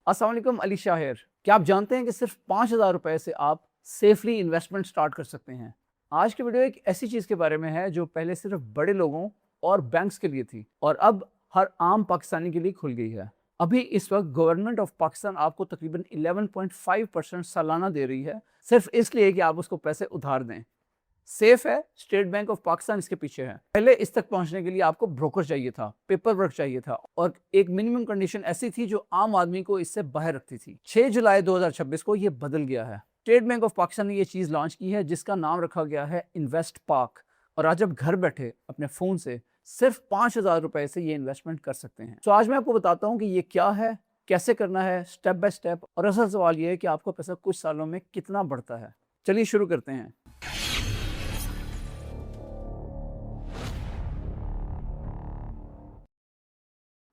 अस्सलाम वालेकुम, अली शाहिर। क्या आप जानते हैं कि सिर्फ 5,000 रुपए से आप सेफली इन्वेस्टमेंट स्टार्ट कर सकते हैं? आज की वीडियो एक ऐसी चीज़ के बारे में है जो पहले सिर्फ बड़े लोगों और बैंक्स के लिए थी और अब हर आम पाकिस्तानी के लिए खुल गई है। अभी इस वक्त गवर्नमेंट ऑफ पाकिस्तान आपको तकरीबन 11.5% सालाना दे रही है, सिर्फ इसलिए कि आप उसको पैसे उधार दें। सेफ है, स्टेट बैंक ऑफ पाकिस्तान इसके पीछे है। पहले इस तक पहुंचने के लिए आपको ब्रोकर चाहिए था, पेपर वर्क चाहिए था और एक मिनिमम कंडीशन ऐसी थी जो आम आदमी को इससे बाहर रखती थी। 6 जुलाई 2026 को ये बदल गया है। स्टेट बैंक ऑफ पाकिस्तान ने ये चीज लॉन्च की है जिसका नाम रखा गया है इन्वेस्ट पाक। और आज आप घर बैठे अपने फोन से सिर्फ 5,000 रुपए से ये इन्वेस्टमेंट कर सकते हैं। तो आज मैं आपको बताता हूँ कि ये क्या है, कैसे करना है, स्टेप बाय स्टेप। और असल सवाल ये है कि आपका पैसा कुछ सालों में कितना बढ़ता है। चलिए शुरू करते हैं।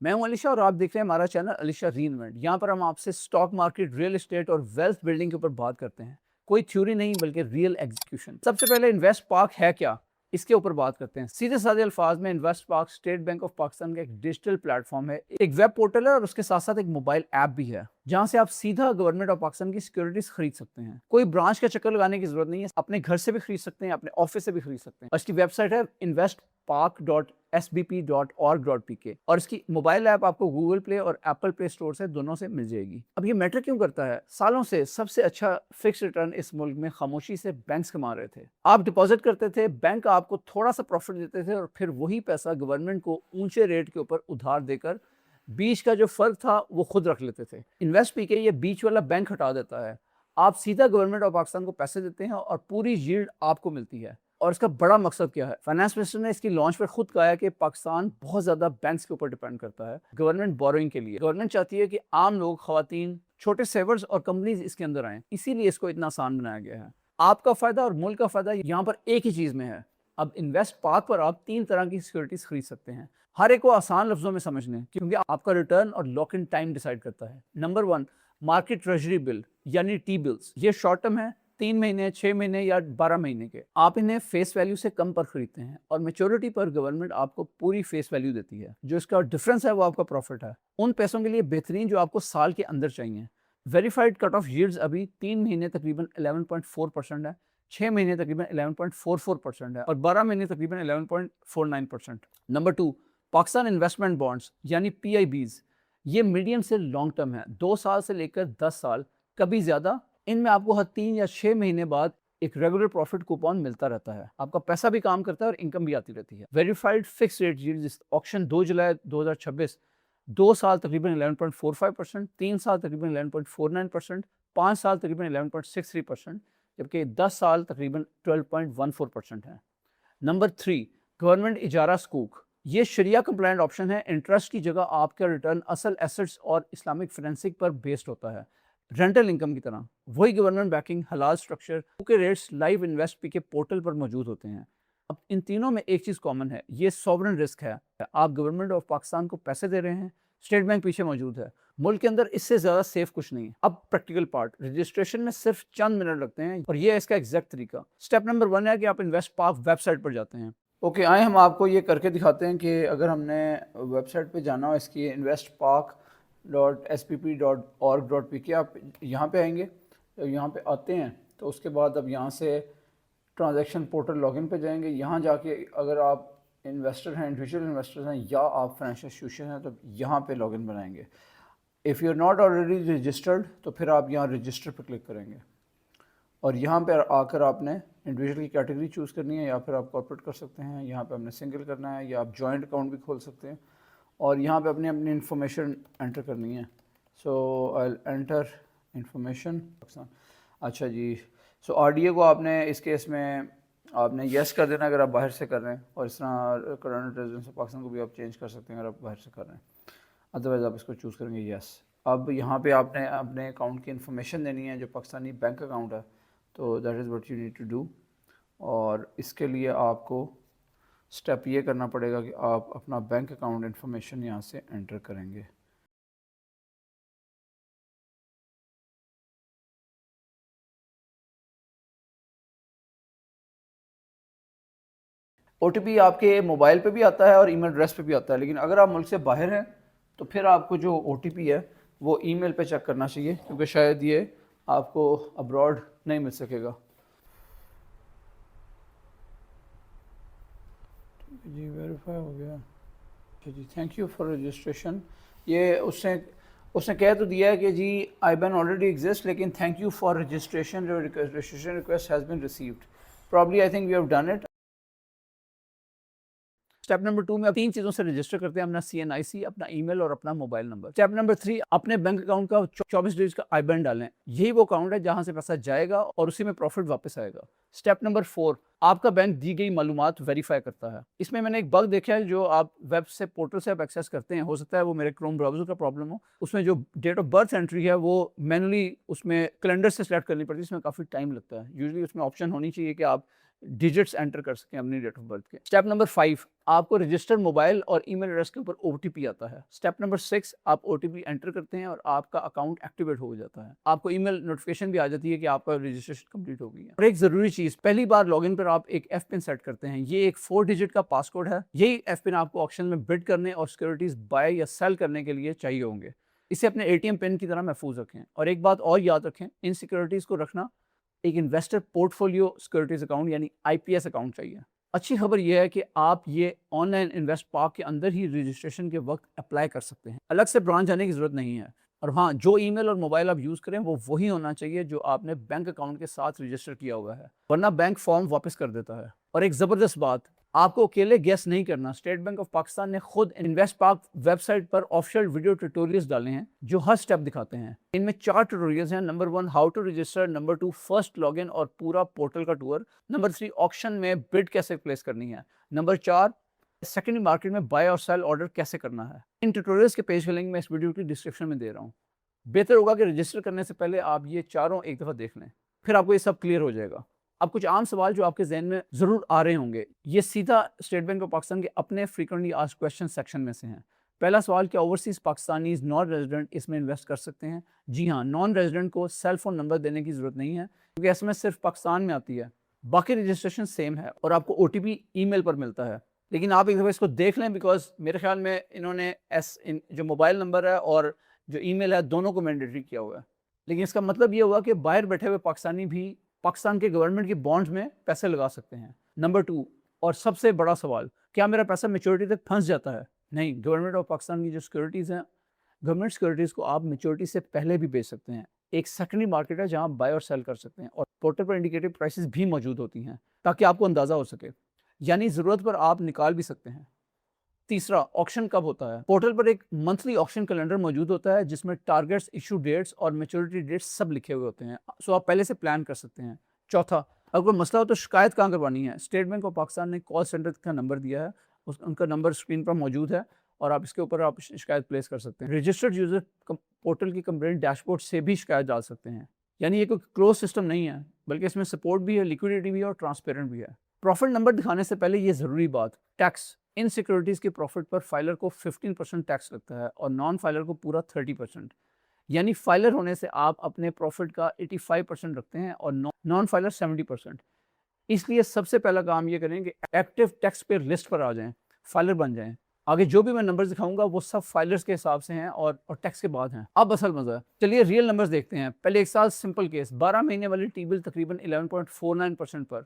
मैं हूं अलीशा और आप देख रहे हैं हमारा चैनल अलीशा रीइन्वेंट। यहाँ पर हम आपसे स्टॉक मार्केट, रियल एस्टेट और वेल्थ बिल्डिंग के ऊपर बात करते हैं। कोई थ्योरी नहीं बल्कि रियल एग्जीक्यूशन। सबसे पहले इन्वेस्ट पार्क है क्या, इसके ऊपर बात करते हैं। सीधे साधे अल्फाज में invest park state bank of Pakistan का एक डिजिटल प्लेटफॉर्म है, एक वेब पोर्टल है और उसके साथ साथ एक मोबाइल ऐप भी है जहां से आप सीधा गवर्नमेंट ऑफ पाकिस्तान की सिक्योरिटीज खरीद सकते हैं। कोई ब्रांच का चक्कर लगाने की जरूरत नहीं है, अपने घर से भी खरीद सकते हैं, अपने ऑफिस से भी खरीद सकते हैं। और इसकी वेबसाइट है investpark.sbp.org.pk और इसकी मोबाइल ऐप आपको गूगल प्ले और एप्पल प्ले स्टोर से दोनों से मिल जाएगी। अब ये मैटर क्यों करता है? सालों से सबसे अच्छा फिक्स रिटर्न इस मुल्क में खामोशी से बैंक्स कमा रहे थे। आप डिपॉजिट करते थे, बैंक आपको थोड़ा सा प्रॉफिट देते थे और फिर वही पैसा गवर्नमेंट को ऊंचे रेट के ऊपर उधार देकर बीच का जो फर्क था वो खुद रख लेते थे। इन्वेस्ट पीके ये बीच वाला बैंक हटा देता है। आप सीधा गवर्नमेंट ऑफ पाकिस्तान को पैसे देते हैं और पूरी यील्ड आपको मिलती है। और इसका बड़ा मकसद क्या है? फाइनेंस मिनिस्टर ने इसकी लॉन्च पर खुद कहा है कि पाकिस्तान बहुत ज्यादा बैंक्स के ऊपर डिपेंड करता है गवर्नमेंट बोरोइंग के लिए। गवर्नमेंट चाहती है कि आम लोग, खवातीन, छोटे सेवर्स और कंपनीज इसके अंदर आए, इसीलिए इसको इतना आसान बनाया गया है। आपका फायदा और मुल्क का फायदा यहाँ पर एक ही चीज में है। अब इन्वेस्ट पार्क पर आप 3 तरह की सिक्योरिटीज खरीद सकते हैं। हर एक को आसान लफ्जों में समझ लें क्योंकि आपका रिटर्न और लॉक इन टाइम डिसाइड करता है। नंबर 1, मार्केट ट्रेजरी बिल यानी टी बिल्स। ये शॉर्ट टर्म है, 3 महीने, 6 महीने या 12 महीने के। आप इन्हें फेस वैल्यू से कम पर खरीदते हैं और मेच्योरिटी पर गवर्नमेंट आपको पूरी फेस वैल्यू देती है। जो इसका डिफरेंस है वो आपका प्रॉफिट है, उन पैसों के लिए बेहतरीन जो आपको साल के अंदर चाहिए। वेरीफाइड कट ऑफ यील्ड्स अभी 3 महीने तकरीबन 11.4% है, 6 महीने तकरीबन 11.44% है और 12 महीने तकरीबन 11.49%। नंबर 2, पाकिस्तान इन्वेस्टमेंट बॉन्ड्स यानी PIBs। ये मीडियम से लॉन्ग टर्म है, 2 साल से लेकर 10 साल, कभी ज़्यादा। इनमें आपको हर 3 या 6 महीने बाद एक रेगुलर प्रॉफिट कूपन मिलता रहता है। आपका पैसा भी काम करता है और इनकम भी आती रहती है। Verified fix rate yield auction 2 जुलाई 2026, 2 साल तकरीबन 11.45%, 3 साल तकरीबन 11.49%, 5 साल तकरीबन 11.63%, जबकि 10 साल तकरीबन 12.14% है। नंबर 3, गवर्नमेंट इजारा स्कूक। ये शरिया कंप्लायंट ऑप्शन है। इंटरेस्ट की जगह आपका रिटर्न असल एसेट्स और इस्लामिक फोरेंसिक पर बेस्ड होता है, रेंटल इनकम की तरह। वही गवर्नमेंट बैकिंग, हलाल स्ट्रक्चर के रेट्स लाइव इन्वेस्ट पी के पोर्टल पर मौजूद होते हैं। अब इन तीनों में एक चीज़ कॉमन है, ये सॉवरेन रिस्क है। आप गवर्नमेंट ऑफ पाकिस्तान को पैसे दे रहे हैं, स्टेट बैंक पीछे मौजूद है। मुल्क के अंदर इससे ज़्यादा सेफ कुछ नहीं है। अब प्रैक्टिकल पार्ट, रजिस्ट्रेशन में सिर्फ चंद मिनट लगते हैं और ये है इसका एग्जैक्ट तरीका। स्टेप नंबर 1 है कि आप इन्वेस्ट पार्क वेबसाइट पर जाते हैं। ओके, आए हम आपको ये करके दिखाते हैं कि अगर हमने वेबसाइट पे जाना हो इसकी investpark.spp.org.pk, आप यहाँ पे आएंगे। तो यहाँ पे आते हैं तो उसके बाद अब यहाँ से ट्रांजैक्शन पोर्टल लॉगिन पे जाएंगे। यहाँ जाके अगर आप इन्वेस्टर हैं, इंडिविजुअल इन्वेस्टर हैं या आप फाइनेंशियल इंस्टीट्यूशन हैं तो यहाँ पे लॉगिन बनाएंगे। If you are not already registered तो फिर आप यहाँ रजिस्टर पर क्लिक करेंगे और यहाँ पर आकर आपने इंडिविजुअल की कैटेगरी चूज़ करनी है या फिर आप कॉर्पोरेट कर सकते हैं। यहाँ पे हमने सिंगल करना है या आप जॉइंट अकाउंट भी खोल सकते हैं और यहाँ पे अपनी अपनी इन्फॉर्मेशन एंटर करनी है। सो आई एंटर इन्फॉर्मेशन। अच्छा जी, सो RDA को आपने इस केस में आपने येस कर देना अगर आप बाहर से कर रहे हैं, और इस तरह करंट रेजिडेंस पाकिस्तान को भी आप चेंज कर सकते हैं अगर आप बाहर से कर रहे हैं। अदरवाइज़ आप इसको चूज़ करेंगे येस। अब यहाँ पे आपने अपने अकाउंट की इन्फॉर्मेशन देनी है जो पाकिस्तानी बैंक अकाउंट है, तो that is what you need to do. और इसके लिए आपको स्टेप ये करना पड़ेगा कि आप अपना बैंक अकाउंट इन्फॉर्मेशन यहाँ से एंटर करेंगे। OTP आपके मोबाइल पे भी आता है और ईमेल एड्रेस पे भी आता है, लेकिन अगर आप मुल्क से बाहर हैं तो फिर आपको जो OTP है वो ईमेल पे चेक करना चाहिए, क्योंकि शायद ये आपको अब्रॉड नहीं मिल सकेगा। जी वेरीफाई हो गया। जी थैंक यू फॉर रजिस्ट्रेशन। ये उसने उसने कह तो दिया है कि जी आईबैन ऑलरेडी एग्जिस्ट, लेकिन thank you for registration, registration request has been received. Probably I think we have done it. Step number 2 में अब 3 चीज़ों से रजिस्टर करते हैं, अपना CNIC, अपना ईमेल और अपना मोबाइल नंबर। स्टेप नंबर 3, अपने बैंक अकाउंट का 24 डिजिट का आईबैन डालें। यही वो अकाउंट है जहां से पैसा जाएगा और उसी में प्रॉफिट वापस आएगा। स्टेप नंबर 4, आपका बैंक दी गई मालूमात वेरीफाई करता है। इसमें मैंने एक बग देखा है, जो आप वेब से पोर्टल से आप एक्सेस करते हैं, हो सकता है वो मेरे क्रोम ब्राउजर का प्रॉब्लम हो। उसमें जो डेट ऑफ बर्थ एंट्री है वो मैनुअली उसमें कैलेंडर से सेलेक्ट करनी पड़ती है, इसमें काफ़ी टाइम लगता है। यूजुअली उसमें ऑप्शन होनी चाहिए कि आप डिजिट्स एंटर कर सकें अपनी डेट ऑफ बर्थ के। स्टेप नंबर 5, आपको रजिस्टर्ड मोबाइल और ईमेल एड्रेस के ऊपर OTP आता है। स्टेप नंबर 6, आप OTP एंटर करते हैं और आपका अकाउंट एक्टिवेट हो जाता है। आपको ईमेल नोटिफिकेशन भी आ जाती है कि आपका रजिस्ट्रेशन कंप्लीट हो गई है। और एक ज़रूरी चीज़, पहली बार लॉगिन पर आप एक FPIN सेट करते हैं। ये एक 4 डिजिट का पासकोड है। यही FPIN आपको ऑक्शन में बिड करने और सिक्योरिटीज़ बाय या सेल करने के लिए चाहिए होंगे। इसे अपने ATM पिन की तरह महफूज रखें। और एक बात और याद रखें, इन सिक्योरिटीज़ को रखना एक इन्वेस्टर पोर्टफोलियो सिक्योरिटीज अकाउंट यानी IPS अकाउंट चाहिए। अच्छी खबर यह है कि आप ये ऑनलाइन इन्वेस्ट पार्क के अंदर ही रजिस्ट्रेशन के वक्त अप्लाई कर सकते हैं, अलग से ब्रांच जाने की जरूरत नहीं है। और हाँ, जो ईमेल और मोबाइल आप यूज़ करें वो वही होना चाहिए जो आपने बैंक अकाउंट के साथ रजिस्टर किया हुआ है, वरना बैंक फॉर्म वापस कर देता है। और एक ज़बरदस्त बात, आपको अकेले गेस नहीं करना। स्टेट बैंक ऑफ पाकिस्तान ने खुद इन्वेस्ट पार्क वेबसाइट पर ऑफिशियल वीडियो ट्यूटोरियल्स डाले हैं जो हर स्टेप दिखाते हैं। इनमें 4 ट्यूटोरियल्स हैं। Number 1 how to register, number 2 first login और पूरा पोर्टल का टूर, नंबर 3 ऑक्शन में बिड कैसे प्लेस करनी है, नंबर 4 सेकेंडरी मार्केट में बाय और सेल ऑर्डर कैसे करना है। इन ट्यूटोरियल्स के पेज का लिंक मैं इस वीडियो की डिस्क्रिप्शन में दे रहा हूँ। बेहतर होगा कि रजिस्टर करने से पहले आप ये चारों एक दफ़ा देख लें, फिर आपको ये सब क्लियर हो जाएगा। अब कुछ आम सवाल जो आपके जहन में ज़रूर आ रहे होंगे, ये सीधा स्टेट बैंक ऑफ पाकिस्तान के अपने फ्रीक्वेंटली आस्क्ड क्वेश्चन सेक्शन में से हैं। पहला सवाल, क्या ओवरसीज़ पाकिस्तानीज नॉन रेजिडेंट इसमें इन्वेस्ट कर सकते हैं? जी हाँ, नॉन रेजिडेंट को सेल फोन नंबर देने की ज़रूरत नहीं है, क्योंकि SMS सिर्फ पाकिस्तान में आती है। बाकी रजिस्ट्रेशन सेम है और आपको OTP ईमेल पर मिलता है। लेकिन आप एक दफ़ा इसको देख लें, बिकॉज मेरे ख्याल में इन्होंने जो मोबाइल नंबर है और जो ईमेल है दोनों को मैंडेटरी किया हुआ है। लेकिन इसका मतलब ये हुआ कि बाहर बैठे हुए पाकिस्तानी भी पाकिस्तान के गवर्नमेंट की बॉन्ड्स में पैसे लगा सकते हैं। नंबर 2 और सबसे बड़ा सवाल, क्या मेरा पैसा मैच्योरिटी तक फंस जाता है? नहीं, गवर्नमेंट ऑफ पाकिस्तान की जो सिक्योरिटीज़ हैं, गवर्नमेंट सिक्योरिटीज़ को आप मैच्योरिटी से पहले भी बेच सकते हैं। एक सेकेंडरी मार्केट है जहाँ बाय और सेल कर सकते हैं और पोर्टल पर इंडिकेटिव प्राइसेस भी मौजूद होती हैं, ताकि आपको अंदाज़ा हो सके, यानी ज़रूरत पर आप निकाल भी सकते हैं। तीसरा, ऑक्शन कब होता है? पोर्टल पर एक मंथली ऑक्शन कैलेंडर मौजूद होता है जिसमें टारगेट्स, इशू डेट्स और मैच्योरिटी डेट्स सब लिखे हुए होते हैं, सो आप पहले से प्लान कर सकते हैं। चौथा, अगर कोई मसला हो तो शिकायत कहाँ करवानी है? स्टेट बैंक ऑफ पाकिस्तान ने कॉल सेंटर का नंबर दिया है, उनका नंबर स्क्रीन पर मौजूद है और आप इसके ऊपर आप शिकायत प्लेस कर सकते हैं। रजिस्टर्ड यूजर पोर्टल की कंप्लेंट डैशबोर्ड से भी शिकायत डाल सकते हैं। यानी ये कोई क्लोज सिस्टम नहीं है, बल्कि इसमें सपोर्ट भी है, लिक्विडिटी भी है और ट्रांसपेरेंट भी है। प्रॉफिट नंबर दिखाने से पहले ये ज़रूरी बात, टैक्स। इन सिक्योरिटीज़ के प्रॉफिट पर फाइलर को 15% टैक्स लगता है और नॉन फाइलर को पूरा 30%। यानी फाइलर होने से आप अपने प्रॉफिट का 85% रखते हैं और नॉन फाइलर 70%। इसलिए सबसे पहला काम ये करें कि एक्टिव टैक्स पेयर लिस्ट पर आ जाएं, फाइलर बन जाएं। आगे जो भी मैं नंबर्स दिखाऊंगा वो सब फाइलर्स के हिसाब से हैं और टैक्स के बाद हैं। अब असल मजा है, चलिए रियल नंबर्स देखते हैं। पहले एक साल सिंपल केस, 12 महीने वाली टी-बिल तकरीबन 11.49% पर।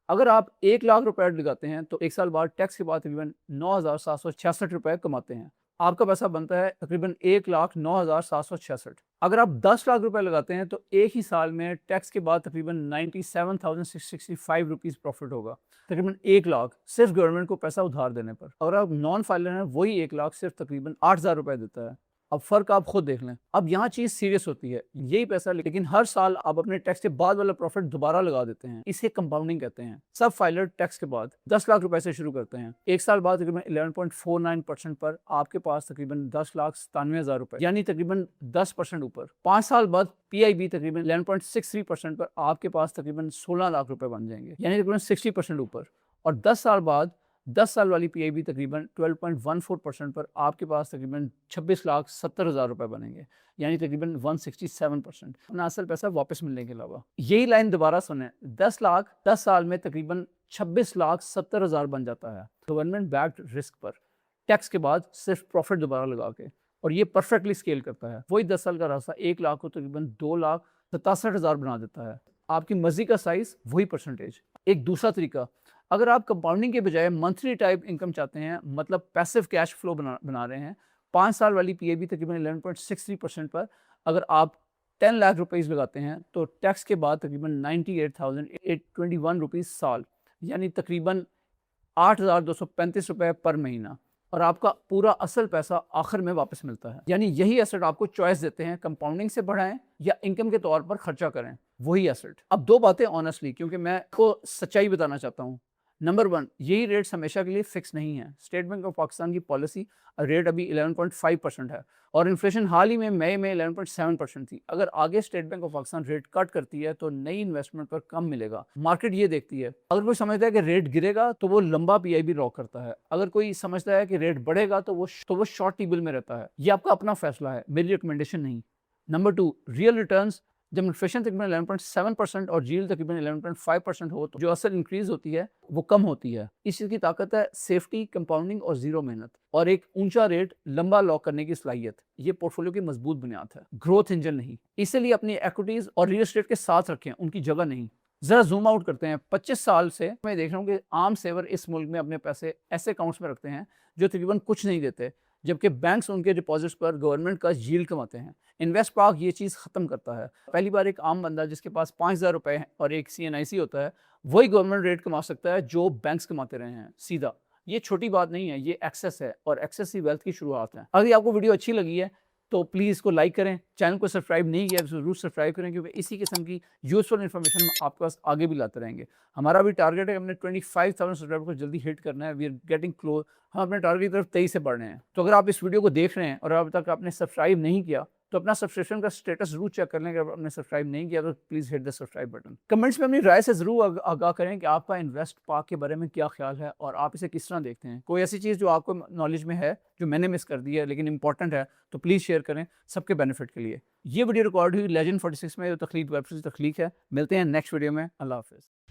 अगर आप 1 लाख रुपए लगाते हैं तो एक साल बाद टैक्स के बाद तकरीबन 9,766 रुपए कमाते हैं। आपका पैसा बनता है तकरीबन 1,09,766। अगर आप 10 लाख रुपए लगाते हैं तो एक ही साल में टैक्स के बाद तकरीबन 97,665 रुपीज़ प्रॉफिट होगा, तकरीबन 1 लाख सिर्फ गवर्नमेंट को पैसा उधार देने पर। अगर आप नॉन फाइलर हैं, वही 1 लाख सिर्फ तकरीबन 8,000 रुपए देता है। अब फर्क आप खुद देख लें। अब यहाँ चीज सीरियस होती है, यही पैसा लेकिन हर साल आप अपने टैक्स के बाद वाला प्रॉफिट दोबारा लगा देते हैं, इसे कंपाउंडिंग कहते हैं। सब फाइलर टैक्स के बाद 10 लाख रुपए से शुरू करते हैं, एक साल बाद तकरीबन 11.49% पर आपके पास तकरीबन 10,97,000 रुपए, यानी तकरीबन 10% ऊपर। 5 साल बाद PIB तकरीबन 11.63% पर आपके पास तकरीबन 16 लाख रुपए बन जाएंगे, यानी तकरीबन 60% ऊपर। और 10 साल बाद 10 साल वाली PIB तकरीबन 12.14% पर आपके पास तकरीबन 26,70,000 रुपए बनेंगे, यानी तकरीबन 167%। अपना असल पैसा वापस मिलने के अलावा। यही लाइन दोबारा सुने, 10 लाख 10 साल में तकरीबन 26,70,000 बन जाता है गवर्नमेंट बैक्ड रिस्क पर, टैक्स के बाद सिर्फ प्रॉफिट दोबारा लगा के। और ये परफेक्टली स्केल करता है। वही 10 साल का रास्ता 1 लाख को तकरीबन 2,67,000 बना देता है। आपकी मर्जी का साइज, वही परसेंटेज। एक दूसरा तरीका, अगर आप कंपाउंडिंग के बजाय मंथली टाइप इनकम चाहते हैं, मतलब पैसिव कैश फ्लो बना रहे हैं, 5 साल वाली पीएबी तकरीबन 11.63% पर अगर आप 10 लाख रुपीज़ लगाते हैं तो टैक्स के बाद तकरीबन 98,821 रुपीज़ साल, यानी तकरीबन 8,235 रुपये पर महीना, और आपका पूरा असल पैसा आखिर में वापस मिलता है। यानी यही एसेट आपको चॉइस देते हैं, कंपाउंडिंग से बढ़ाएं या इनकम के तौर पर खर्चा करें, वही एसेट। अब 2 बातें ऑनेस्टली, क्योंकि मैं को सच्चाई बताना चाहता हूँ। नंबर 1, यही रेट्स हमेशा के लिए फिक्स नहीं है। स्टेट बैंक ऑफ पाकिस्तान की पॉलिसी रेट अभी 11.5% है और इन्फ्लेशन हाल ही में मई में 11.7% थी। अगर आगे state bank of Pakistan rate cut करती है तो नई इन्वेस्टमेंट पर कम मिलेगा। मार्केट ये देखती है, अगर कोई समझता है कि रेट गिरेगा तो वो लंबा पीआईबी रॉक करता है, अगर कोई समझता है कि रेट बढ़ेगा तो वो शॉर्ट टी बिल में रहता है। ये आपका अपना फैसला है, मेरी रिकमेंडेशन नहीं। Number 2, real returns. जब इन्फ्लेशन तकरीबन 11.7% और जील तकरीबन 11.5% हो तो जो असल इंक्रीज होती है वो कम होती है। इस चीज़ की ताकत है सेफ्टी, कंपाउंडिंग और जीरो मेहनत, और एक ऊंचा रेट लंबा लॉक करने की सलाहियत। ये पोर्टफोलियो की मजबूत बुनियाद है, ग्रोथ इंजन नहीं। इसलिए अपनी इक्विटीज और रियल एस्टेट के साथ रखें, उनकी जगह नहीं। जरा जूम आउट करते हैं। 25 साल से मैं देख रहा हूँ कि आम सेवर इस मुल्क में अपने पैसे ऐसे अकाउंट्स में रखते हैं जो तकरीबन कुछ नहीं देते, जबकि बैंक्स उनके डिपॉजिट्स पर गवर्नमेंट का यील्ड कमाते हैं। इन्वेस्ट पार्क ये चीज़ ख़त्म करता है। पहली बार एक आम बंदा जिसके पास 5,000 रुपये हैं और एक CNIC होता है, वही गवर्नमेंट रेट कमा सकता है जो बैंक्स कमाते रहे हैं, सीधा। ये छोटी बात नहीं है, ये एक्सेस है, और एक्सेस ही वेल्थ की शुरुआत है। अगर आपको वीडियो अच्छी लगी है तो प्लीज़ इसको लाइक करें, चैनल को सब्सक्राइब नहीं किया तो ज़रूर सब्सक्राइब करें, क्योंकि इसी किस्म की यूज़फुल इन्फॉर्मेशन हम आपके पास आगे भी लाते रहेंगे। हमारा भी टारगेट है, हमने 25,000 सब्सक्राइबर को जल्दी हिट करना है। वी आर गेटिंग क्लोज, हम अपने टारगेट की तरफ 23 से बढ़ रहे हैं। तो अगर आप इस वीडियो को देख रहे हैं और अब तक आपने सब्सक्राइब नहीं किया तो अपना सब्सक्रिप्शन का स्टेटस जरूर चेक कर लें। अगर आपने सब्सक्राइब नहीं किया तो please hit the subscribe button. Comments में अपनी राय से ज़रूर आगाह करें कि आपका इन्वेस्ट पार्क के बारे में क्या ख्याल है और आप इसे किस तरह देखते हैं। कोई ऐसी चीज़ जो आपको नॉलेज में है जो मैंने मिस कर दी है लेकिन इंपॉर्टेंट है तो प्लीज़ शेयर करें, सबके बेनिफिट के लिए। ये वीडियो रिकॉर्ड हुई Legend 46 में, जो तख्लीक वेब से तख्लीक है। मिलते हैं नेक्स्ट वीडियो में। अल्लाह हाफ़िज़।